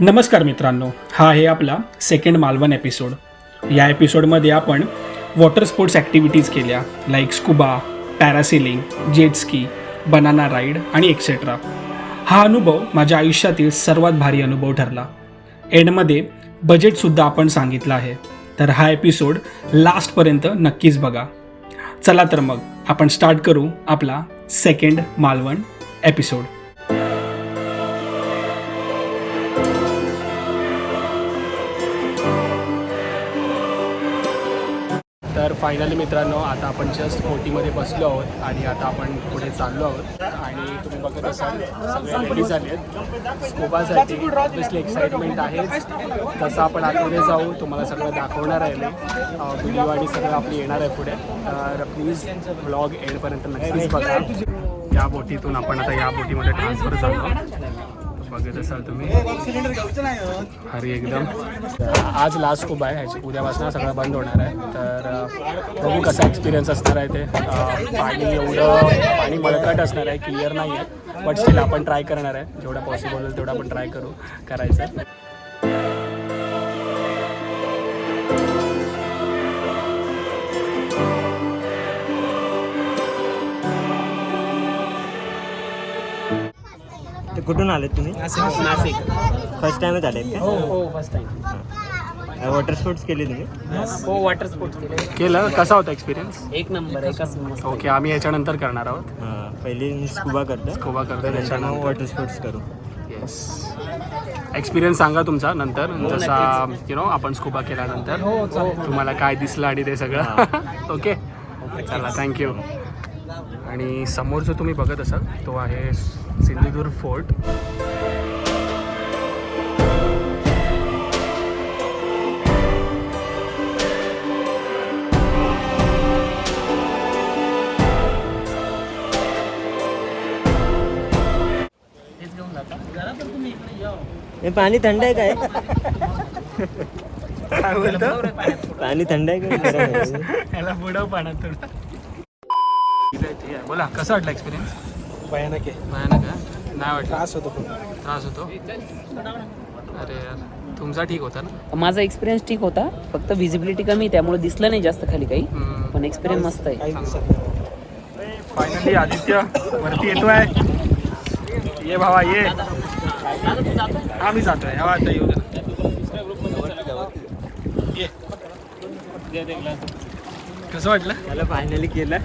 नमस्कार मित्रांनो, हा आहे आपला सेकंड मालवण एपिसोड. या एपिसोडमध्ये आपण वॉटर स्पोर्ट्स ॲक्टिव्हिटीज केल्या like scuba, parasailing, jet ski, banana ride आणि एक्सेट्रा. हा अनुभव माझ्या आयुष्यातील सर्वात भारी अनुभव ठरला. एंडमध्ये बजेटसुद्धा आपण सांगितलं आहे, तर हा एपिसोड लास्टपर्यंत नक्कीच बघा. चला तर मग आपण स्टार्ट करू आपला सेकंड मालवण एपिसोड. तर फायनली मित्रांनो, आता आपण जस्ट बोटीमध्ये बसलो आहोत आणि आता आपण पुढे चाललो आहोत. आणि तुम्ही बघत असाल सगळे रेडी झाले आहेत स्कुबासाठी. ऑब्विसली एक्साइटमेंट आहेच. तसं आपण आतमध्ये जाऊ, तुम्हाला सगळं दाखवणार आहे मी. व्हिडिओ आणि सगळं आपली येणार आहे पुढे. तर प्लीज व्लॉग एंडपर्यंत नक्कीच बघा. या बोटीतून आपण आता या बोटीमध्ये ट्रान्सफर झालो. बघत असाल तुम्ही हरी एकदम. आज लास्ट स्कुबा आहे, ह्याची उद्यापासून सगळं बंद होणार आहे. तर बघू कसा एक्सपिरियन्स असणार आहे ते. पाणी मळकट असणार आहे, क्लिअर नाही आहे, बट स्टील आपण ट्राय करणार आहे. जेवढा पॉसिबल होईल तेवढा आपण ट्राय करायचं. कुठून आलेत तुम्ही? नाशिक. फर्स्ट टाइमच आलेत का? हो फर्स्ट टाइम. वॉटर स्पोर्ट्स केले तुम्ही? हो, वॉटर स्पोर्ट्स केलं. कसा होता एक्सपिरियन्स? एक नंबर, एकच मस्त. ओके, आम्ही याच्यानंतर करणार आहोत. हां, पहिले स्कुबा करतो, स्कुबा करतो, त्याच्यानंतर त्याच्यानंतर वॉटर स्पोर्ट्स करू. येस. एक्सपिरियन्स सांगा तुमचा नंतर, जसा आपण स्कुबा केल्यानंतर तुम्हाला काय दिसलं आणि ते सगळं. ओके चला, थँक्यू. आणि समोर जो तुम्ही बघत असाल तो आहे सिंधुदुर्ग फोर्ट. हे पाणी थंड आहे काय? काय बोलतो? पाणी थंड आहे का गरम आहे? याला बुडव पाण्यात थोडं. ठीक आहे, बोला कसा वाटला एक्सपिरियन्स? भयानक आहे. भयानक आहे? नाही वाटलं? त्रास होतो खूप. त्रास होतो? अरे यार, तुमचा ठीक होता ना? माझा एक्सपिरियन्स ठीक होता, फक्त विजिबिलिटी कमी, त्यामुळे दिसलं नाही जास्त खाली काही, पण एक्सपिरियन्स मस्त आहे. काही दिवसात फायनली आदित्य वरती येतोय. ये भावा ये. आम्ही जातोय. हवा आता येऊ दे. ये. कसं वाटलं? त्याला फायनली केलं.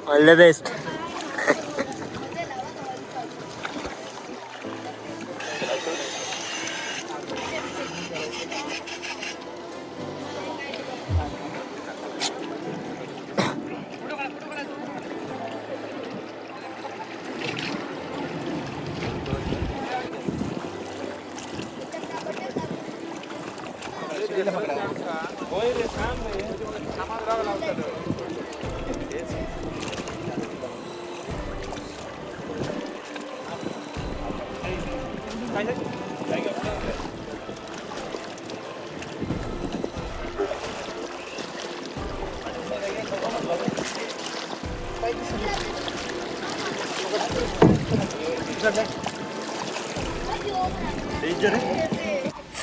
All the best.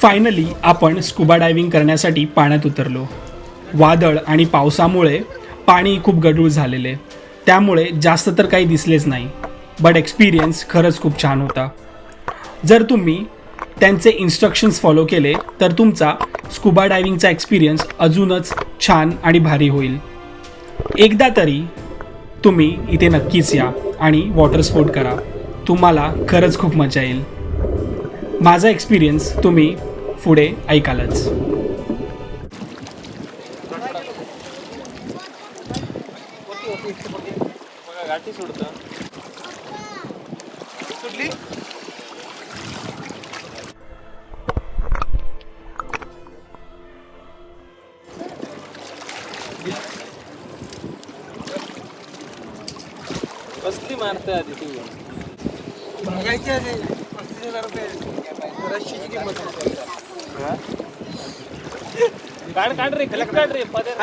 फायनली आपण स्कुबा डायव्हिंग करण्यासाठी पाण्यात उतरलो. वादळ आणि पावसामुळे पाणी खूप गढूळ झालेले, त्यामुळे जास्त तर काही दिसलेच नाही, बट एक्सपिरियन्स खरंच खूप छान होता. जर तुम्ही त्यांचे इन्स्ट्रक्शन्स फॉलो केले तर तुमचा स्कुबा डायव्हिंगचा एक्सपिरियन्स अजूनच छान आणि भारी होईल. एकदा तरी तुम्ही इथे नक्कीच या आणि वॉटर स्पोर्ट करा. तुम्हाला खरंच खूप मजा येईल. माझा एक्सपिरियन्स तुम्ही पुढे ऐकालच. गाठी सोडतं. कुठली? मारतं आधी तू काढ रे clip काढ रे पदर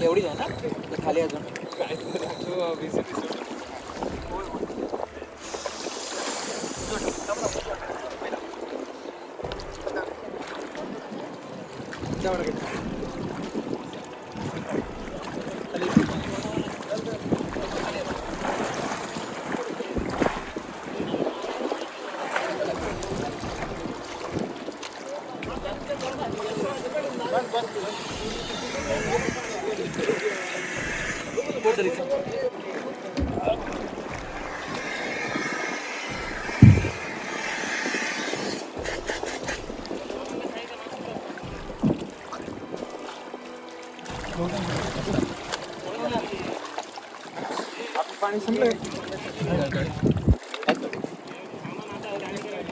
एवढी आहे ना खाली अजून पाणी संपलंय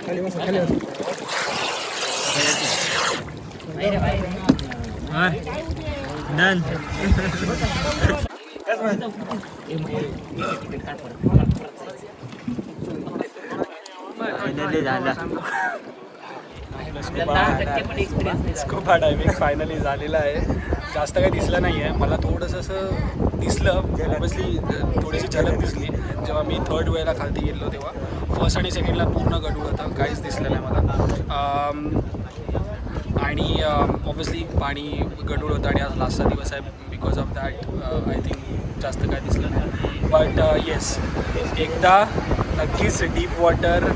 खाली बस खाली बस डन फायनली झाला स्कुबा डायव्हिंग फायनली झालेलं आहे. जास्त काही दिसलं नाही आहे मला, थोडंसं असं दिसलं ऑब्वियसली, थोडीशी झलक दिसली जेव्हा मी थर्ड वेळेला खालती गेलो तेव्हा. फर्स्ट आणि सेकंडला पूर्ण गडूळ होतं, काहीच दिसलं नाही मला. आणि ऑब्वियसली पाणी गडूळ होतं आणि आज लास्टचा दिवस आहे. Because of that I think जास्त काय दिसलं नाही. बट येस, एकदा नक्कीच डीप वॉटर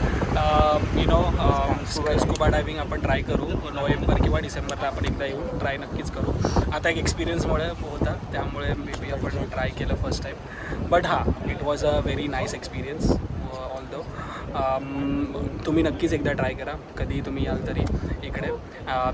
स्कुबा डायव्हिंग आपण ट्राय करू. नोव्हेंबर किंवा डिसेंबरला आपण एकदा येऊन ट्राय नक्कीच करू. आता एक एक्सपिरियन्समुळे होता त्यामुळे मे बी आपण ट्राय केलं फर्स्ट टाईम. बट हां, it was a very nice experience although. तुम्ही नक्कीच एकदा ट्राय करा कधी तुम्ही याल तरी इकडे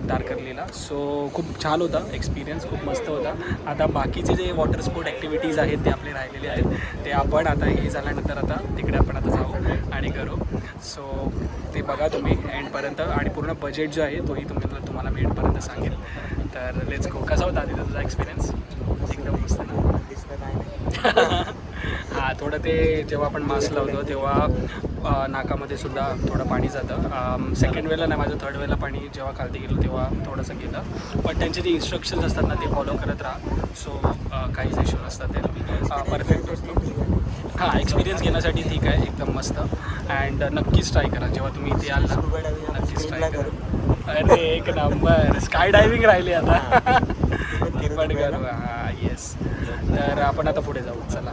तारकर्लीला. सो खूप छान होता एक्सपिरियन्स, खूप मस्त होता. आता बाकीचे जे वॉटर स्पोर्ट ॲक्टिव्हिटीज आहेत ते आपले राहिलेले आहेत, ते आपण आता हे झाल्यानंतर आता तिकडे आपण आता जाऊ आणि करू. सो ते बघा तुम्ही एंडपर्यंत, आणि पूर्ण बजेट जो आहे तोही तुम्हाला मी एंडपर्यंत सांगेल. तर लेट्स गो. कसा होता आधी तुझा एक्सपिरियन्स? एकदम मस्त ना. हां, थोडं ते जेव्हा आपण मास्क लावतो तेव्हा नाकामध्ये सुद्धा थोडं पाणी जातं. सेकंड वेळेला नाही, माझं थर्ड वेळेला पाणी जेव्हा खालती गेलो तेव्हा थोडंसं गेलं. पण त्यांचे जे इन्स्ट्रक्शन्स असतात ना ते फॉलो करत राहा. सो काहीच इश्यू नसतात, ते परफेक्ट असतो. हां, एक्सपिरियन्स घेण्यासाठी ठीक आहे, एकदम मस्त. अँड नक्कीच ट्राय करा जेव्हा तुम्ही इथे याल ना, नक्कीच ट्राय करा. अरे एक नंबर, स्काय डायव्हिंग राहिली आता ती पण करू. हां येस. तर आपण आता पुढे जाऊ. चला.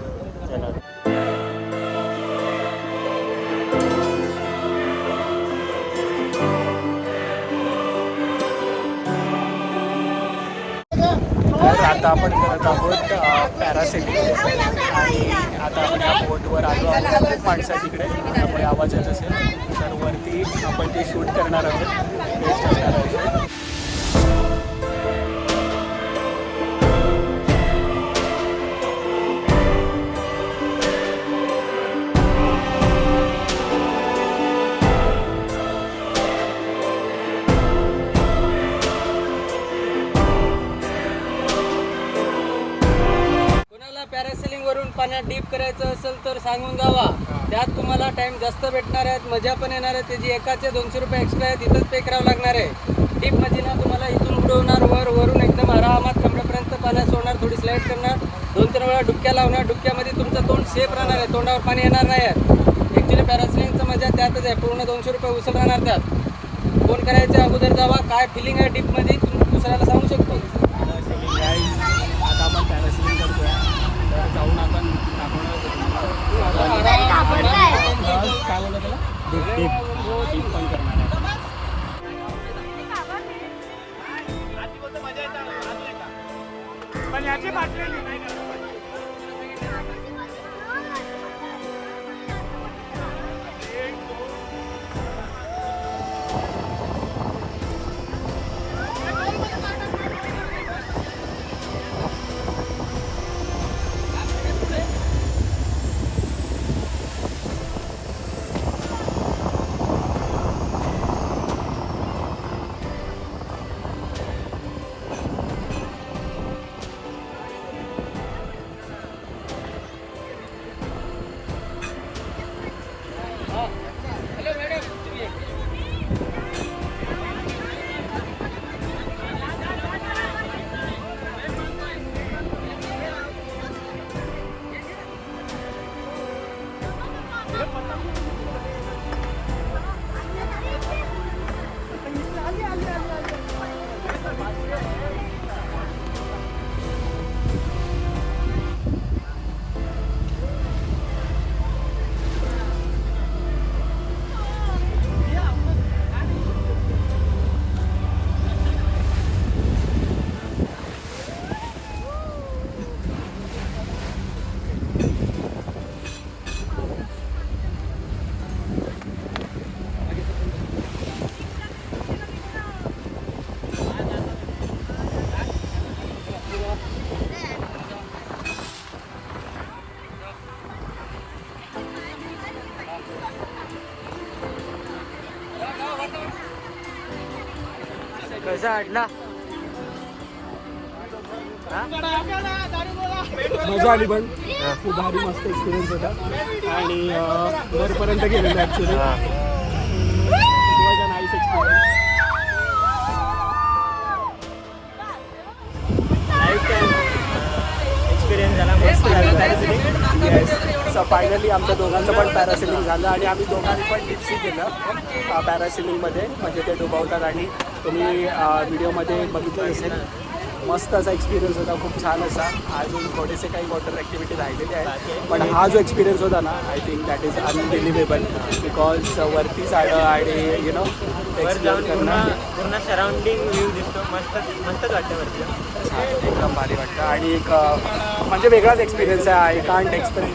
तर आता आपण करत आहोत पॅरासेलिंग, आणि आता आपण या बोटवर आलो आहोत. खूप माणसं आहे तिकडे, त्यामुळे आवाज येत असेल. तर वरती आपण ते शूट करणार आहोत, टेस्ट करणार आहोत. पॅरासेलिंग वरून पाण्यात डीप करायचं असेल तर सांगून जावा. त्यात तुम्हाला टाइम जास्त भेटणार आहेत, मजा पण येणार आहे. त्याची एकाचे 200 रुपये एक्स्ट्रा आहेत, इथंच पे करावं लागणार आहे. डीप मध्ये ना तुम्हाला इथून उडवणार, वरून एकदम आरामात कमरेपर्यंत पाण्यात सोडणार, थोडी स्लाईड करणार, 2-3 वेळा डुबक्या लावणार. डुबक्यामध्ये तुमचं तोंड सेफ राहणार आहे, तोंडावर पाणी येणार नाही आहे. ॲक्च्युली पॅरासेलिंगचं मजा त्यातच आहे, पूर्ण 200 रुपये उचल राहणार. त्यात फोन करायच्या अगोदर जावा, काय फिलिंग आहे डीपमध्ये तुम्ही दुसऱ्याला सांगू शकतो. आता आपण पॅरासेलिंग करतोय, तर जाऊन आपण काय बोलतो त्याला, डीप पण करणार आहे. पण याची बाटली नाही. कसा वाटला? मजा आली पण खूप भारी मस्त एक्सपिरियन्स होता आणि वरपर्यंत गेलेलो ॲक्च्युली. Nice experience. एक्सपिरियन्स झाला मस्त झाला. सो फायनली आमच्या दोघांचं पण पॅरासेलिंग झालं आणि आम्ही दोघांनी पण टिप्सी केलं पॅरासेलिंगमध्ये, म्हणजे ते डुबवतात आणि तुम्ही व्हिडिओमध्ये बघितलं असेल. मस्त असा एक्सपिरियन्स होता, खूप छान असा. अजून थोडेसे काही वॉटर ॲक्टिव्हिटी राहिलेले आहेत पण हा जो एक्सपिरियन्स होता ना, I think that is unbelievable because वरती जाणं आणि यु नो वर जाऊन पूर्ण सराउंडिंग व्ह्यू दिसतो. मस्तच वाटतं वरती. एकदम भारी वाटतं आणि एक म्हणजे वेगळाच एक्सपिरियन्स आहे. I can't explain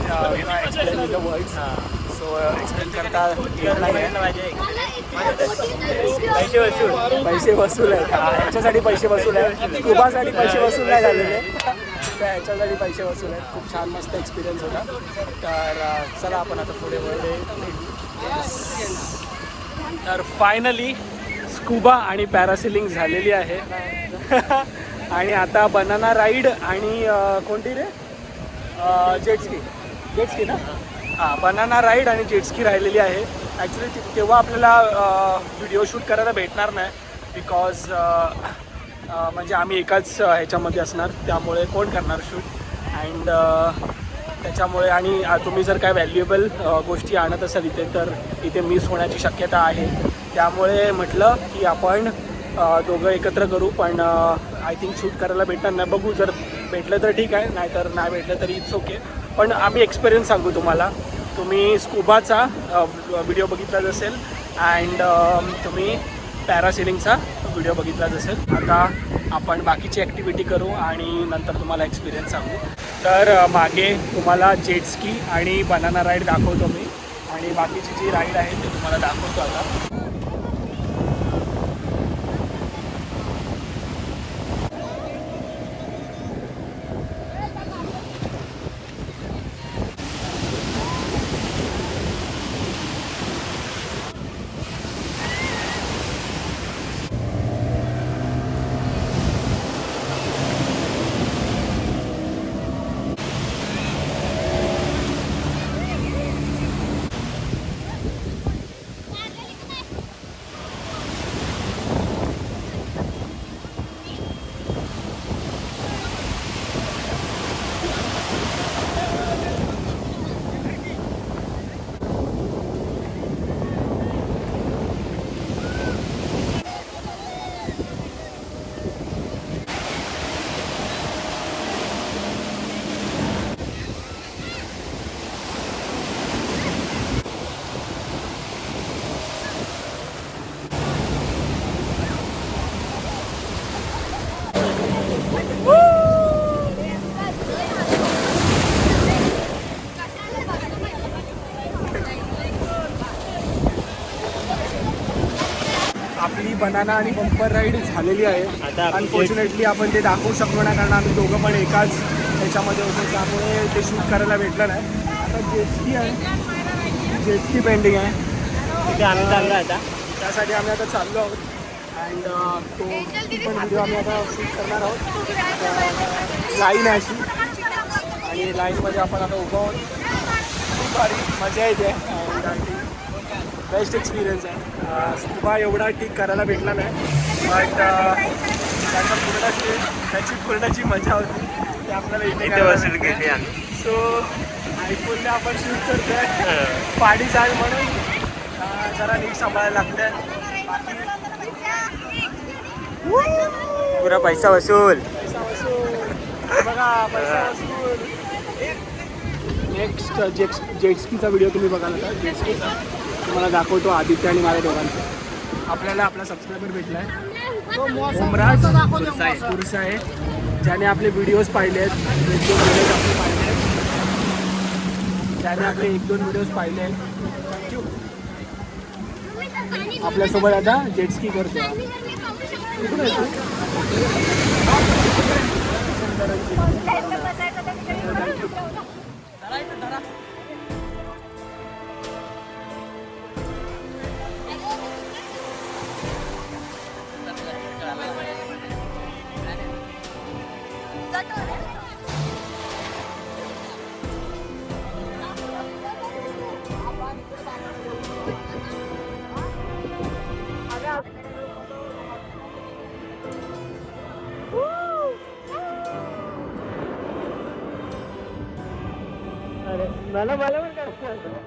with the words. So explain करता येत नाही आहे. पैसे वसूल आहेत. ह्याच्यासाठी पैसे वसूल आहेत, स्कुबासाठी पैसे वसूल नाही झालेले, तर ह्याच्यासाठी पैसे वसूल आहेत. खूप छान मस्त एक्सपिरियन्स होता. तर चला आपण आता पुढे वळू. तर फायनली स्कुबा आणि पॅरासेलिंग झालेली आहे आणि आता बनाना राईड आणि कोणती रे जेटस्की ना, हां बनाना राईड आणि जेटस्की राहिलेली आहे. ॲक्च्युली तेव्हा आपल्याला व्हिडिओ शूट करायला भेटणार नाही बिकॉज म्हणजे आम्ही एकाच ह्याच्यामध्ये असणार, त्यामुळे कोण करणार शूट. अँड त्याच्यामुळे आणि तुम्ही जर काय व्हॅल्युएबल गोष्टी आणत असाल इथे तर इथे मिस होण्याची शक्यता आहे. त्यामुळे म्हटलं की आपण दोघं एकत्र करू, पण आय थिंक शूट करायला भेटणार नाही. बघू, जर भेटलं तर ठीक आहे, नाहीतर नाही भेटलं तरी इट्स ओके. पण आम्ही एक्सपिरियन्स सांगू तुम्हाला. तुम्ही स्कुबाचा व्हिडिओ बघितलाच असेल अँड तुम्ही पॅरासेलिंगचा व्हिडिओ बघितलाच असेल. आता आपण बाकीची ॲक्टिव्हिटी करू आणि नंतर तुम्हाला एक्सपिरियन्स सांगू. तर मागे तुम्हाला जेटस्की आणि बनाना राईड दाखवतो मी आणि बाकीची जी राईड आहे ते तुम्हाला दाखवतो आता. आपली बनाना आणि बंपर राईड झालेली आहे. अनफॉर्च्युनेटली आपण ते दाखवू शकलो नाही कारण आम्ही दोघं पण एकाच ह्याच्यामध्ये होतो, त्यामुळे ते शूट करायला भेटलं नाही. आता जेटस्की आहे, जेटस्की पेंडिंग आहे, तिथे आम्ही चाललो आता. त्यासाठी आम्ही आता चाललो आहोत अँड तो पण व्हिडिओ आम्ही आता शूट करणार आहोत. लाईन आहे अशी आणि लाईनमध्ये आपण आता उभं आहोत. खूप भारी मजा येते अँड बेस्ट एक्सपिरियन्स आहे. स्कुबा एवढा ठीक करायला भेटला नाही बट त्याची पूर्णची मजा होती ते आपल्याला इथे वसूल केली आम्ही. सो आयफोनने आपण शूट करतोय पाणी जाईल म्हणून जरा नीट सांभाळायला लागतंय. पुरा पैसा वसूल. बघा पैसा वसूल. नेक्स्ट जेटस्कीचा व्हिडिओ तुम्ही बघाल का, जेटस्कीचा तुम्हाला दाखवतो आदित्य आणि माझ्या दोघांचा. आपल्याला आपला सबस्क्रायबर भेटला आहे ओमराज कुरसाळे, ज्याने आपले व्हिडिओज पाहिले आहेत, 1-2 व्हिडिओज आपले पाहिले आहेत, त्याने आपले 1-2 व्हिडिओज पाहिले आहेत. थँक्यू. आपल्यासोबत आता जेटस्की करतो. कुठून आहे तू? मला पण करायचं.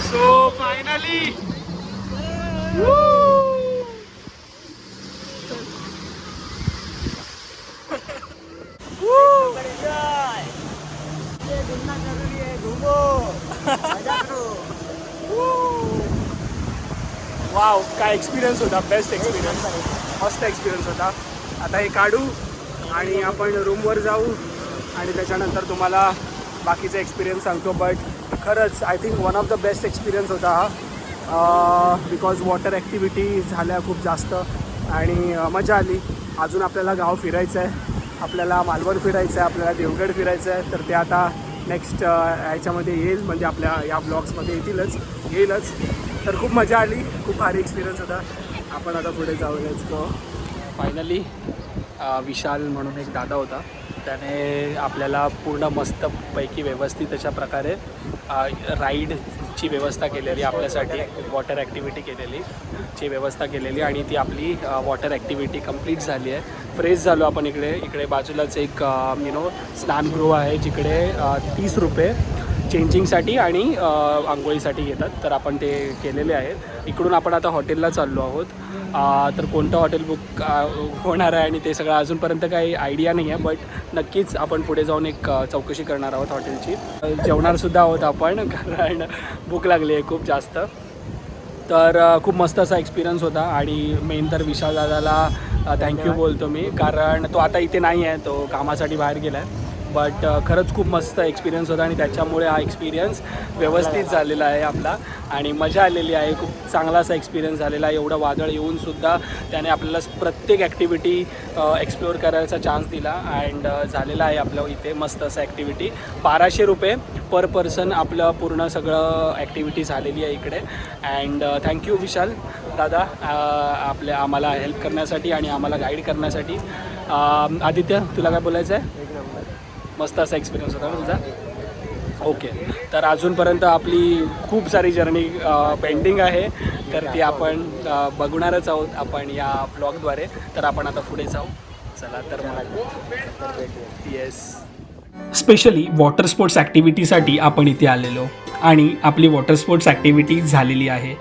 So finally, वाव, काय एक्सपिरियन्स होता, बेस्ट एक्सपिरियन्स, मस्त एक्सपिरियन्स होता. आता हे काढू आणि आपण रूमवर जाऊ आणि त्याच्यानंतर तुम्हाला बाकीचा एक्सपिरियन्स सांगतो. बट खरंच I think one of the best experience होता हा, बिकॉज वॉटर ॲक्टिव्हिटी झाल्या खूप जास्त आणि मजा आली. अजून आपल्याला गाव फिरायचं आहे, आपल्याला मालवण फिरायचं आहे, आपल्याला देवगड फिरायचं आहे. तर ते आता नेक्स्ट ह्याच्यामध्ये येईल, म्हणजे आपल्या या ब्लॉग्समध्ये येईलच. तर खूप मजा आली, खूप भारी एक्सपिरियन्स होता. आपण आता पुढे जाऊ. Let's go. फायनली विशाल म्हणून एक दादा होता, त्याने आपल्याला पूर्ण मस्तपैकी व्यवस्थित अशा प्रकारे राईडची व्यवस्था केलेली आपल्यासाठी, वॉटर ॲक्टिव्हिटी केलेली व्यवस्था केलेली आणि ती आपली वॉटर ॲक्टिव्हिटी कंप्लीट झाली आहे. फ्रेश झालो आपण. इकडे बाजूलाच एक स्नानगृह आहे जिकडे 30 रुपये चेंजिंगसाठी आणि आंघोळीसाठी घेतात. तर आपण ते केलेले आहेत. इकडून आपण आता हॉटेलला चाललो आहोत. तर कोणतं हॉटेल बुक होणार आहे आणि ते सगळं अजूनपर्यंत काही आयडिया नाही आहे, बट नक्कीच आपण पुढे जाऊन एक चौकशी करणार आहोत हॉटेलची. जेवणारसुद्धा आहोत आपण, कारण भूक लागली आहे खूप जास्त. तर खूप मस्त असा एक्सपिरियन्स होता आणि मेन तर विशाल दादाला थँक्यू बोलतो मी, कारण तो आता इथे नाही आहे, तो कामासाठी बाहेर गेला आहे. बट खरंच खूप मस्त एक्सपिरियन्स होता आणि त्याच्यामुळे हा एक्सपिरियन्स व्यवस्थित झालेला आहे आपला आणि मजा आलेली आहे. खूप चांगला असा एक्सपिरियन्स झालेला आहे. एवढं वादळ येऊनसुद्धा त्याने आपल्याला प्रत्येक ॲक्टिव्हिटी एक्सप्लोअर करायचा चान्स दिला अँड झालेला आहे आपलं इथे मस्त असं ॲक्टिव्हिटी. 1200 रुपये पर पर्सन आपलं पूर्ण सगळं ॲक्टिव्हिटी झालेली आहे इकडे. अँड थँक्यू विशाल दादा आम्हाला हेल्प करण्यासाठी आणि आम्हाला गाईड करण्यासाठी. आदित्य, तुला काय बोलायचं आहे? मस्त असा एक्सपिरियन्स होता ना तुझा? ओके. तर अजूनपर्यंत आपली खूप सारी जर्नी पेंडिंग आहे, तर ती आपण बघणारच आहोत आपण या ब्लॉगद्वारे. तर आपण आता पुढे जाऊ. चला तर मला येस. स्पेशली वॉटर स्पोर्ट्स ॲक्टिव्हिटीसाठी आपण इथे आलेलो आणि आपली वॉटर स्पोर्ट्स ॲक्टिव्हिटी झालेली आहे.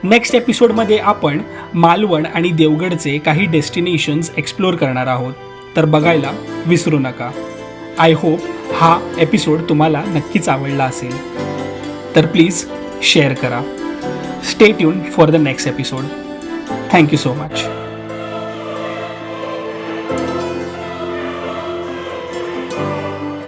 नेक्स्ट एपिसोडमध्ये आपण मालवण आणि देवगडचे काही डेस्टिनेशन्स एक्सप्लोअर करणार आहोत. तर बघायला विसरू नका. आय होप हा एपिसोड तुम्हाला नक्कीच आवडला असेल. तर प्लीज शेअर करा. Stay tune for the next episode. Thank you so much.